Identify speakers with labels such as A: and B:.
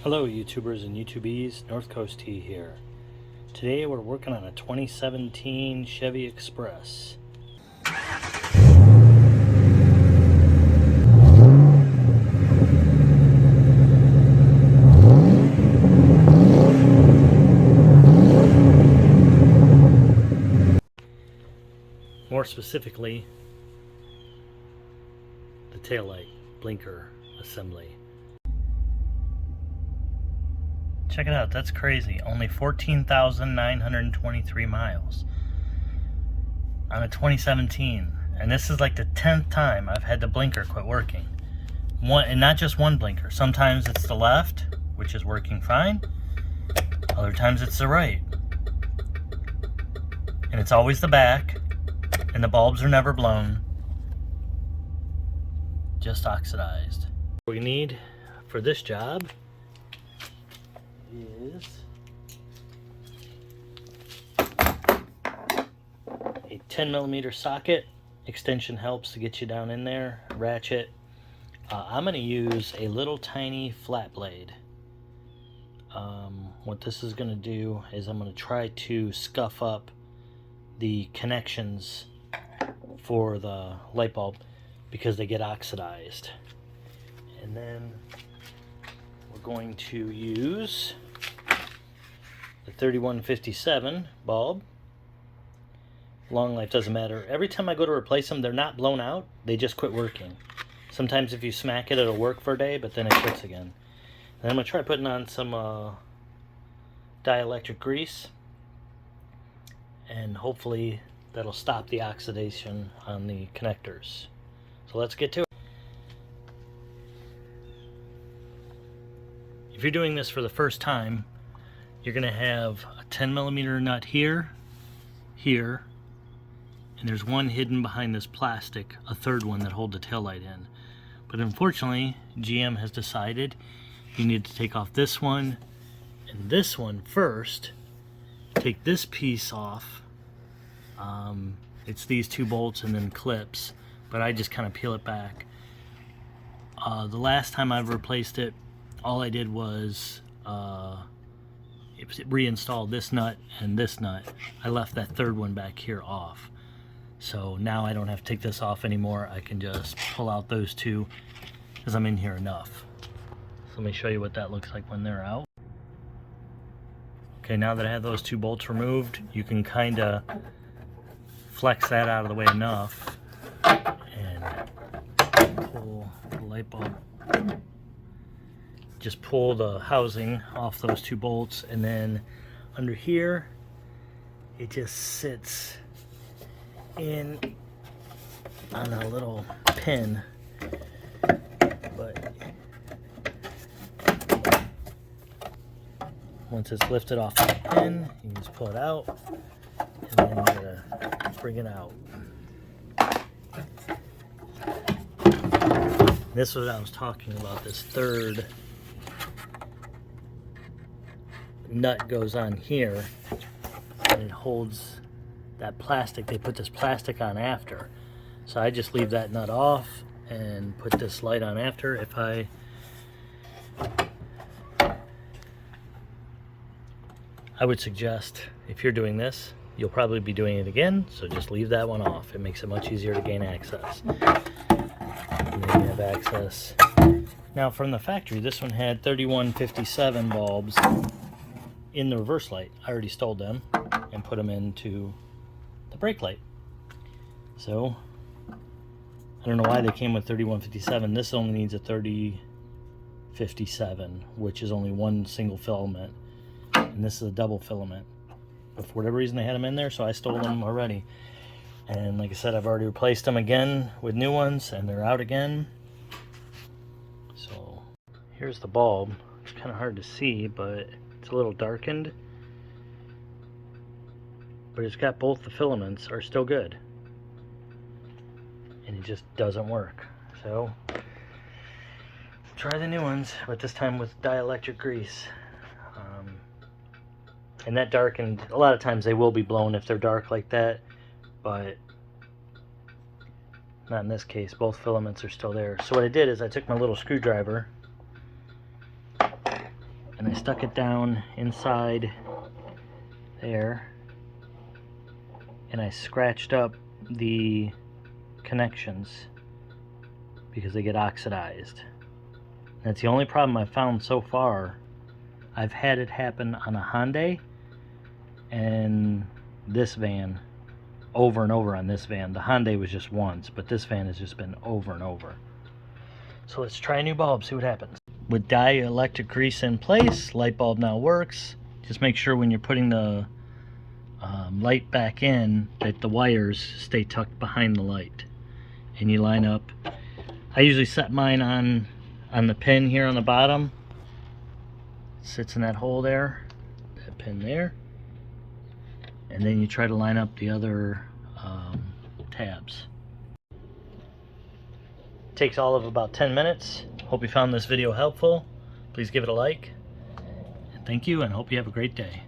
A: Hello YouTubers and YouTubies, NorthCoastT here. Today we're working on a 2017 Chevy Express. More specifically, the taillight blinker assembly. Check it out, that's crazy. Only 14,923 miles on a 2017. And this is like the 10th time I've had the blinker quit working. And not just one blinker. Sometimes it's the left, which is working fine. Other times it's the right. And it's always the back. And the bulbs are never blown. Just oxidized. What we need for this job is a 10mm socket. Extension helps to get you down in there. Ratchet. I'm going to use a little tiny flat blade. What this is going to do is I'm going to try to scuff up the connections for the light bulb because they get oxidized. And then we're going to use the 3157 bulb. Long life doesn't matter. Every time I go to replace them, they're not blown out, they just quit working. Sometimes if you smack it, it'll work for a day, but then it quits again. And I'm going to try putting on some dielectric grease, and hopefully that'll stop the oxidation on the connectors. So let's get to it. If you're doing this for the first time, you're going to have a 10mm nut here, here, and there's one hidden behind this plastic, a third one that holds the taillight in. But unfortunately, GM has decided you need to take off this one and this one first. Take this piece off. It's these two bolts and then clips, but I just kind of peel it back. The last time I've replaced it, all I did was reinstall this nut and this nut. I left that third one back here off. So now I don't have to take this off anymore. I can just pull out those two because I'm in here enough. So let me show you what that looks like when they're out. Okay, now that I have those two bolts removed, you can kind of flex that out of the way enough and pull the light bulb. Just pull the housing off those two bolts, and then under here it just sits in on a little pin, but once it's lifted off the pin, you can just pull it out, and then you're gonna bring it out. This is what I was talking about. This third nut goes on here and it holds that plastic. They put this plastic on after, so I just leave that nut off and put this light on after. I would suggest, if you're doing this, you'll probably be doing it again, so just leave that one off. It makes it much easier to gain access. And then you have access. Now from the factory, this one had 3157 bulbs in the reverse light. I already stole them and put them into the brake light. So I don't know why they came with 3157. This only needs a 3057, which is only one single filament, and this is a double filament. But for whatever reason they had them in there, so I stole them already. And like I said, I've already replaced them again with new ones, and they're out again. So here's the bulb. It's kind of hard to see, but it's a little darkened, but it's got both the filaments are still good, and it just doesn't work. So try the new ones, but this time with dielectric grease. And that darkened, a lot of times they will be blown if they're dark like that, but not in this case. Both filaments are still there. So what I did is I took my little screwdriver and I stuck it down inside there, and I scratched up the connections because they get oxidized. That's the only problem I've found so far. I've had it happen on a Hyundai and this van over and over on this van. The Hyundai was just once, but this van has just been over and over. So let's try a new bulb, see what happens. With dielectric grease in place, light bulb now works. Just make sure when you're putting the light back in that the wires stay tucked behind the light. And you line up. I usually set mine on the pin here on the bottom. It sits in that hole there, that pin there. And then you try to line up the other tabs. Takes all of about 10 minutes. Hope you found this video helpful. Please give it a like. And thank you, and hope you have a great day.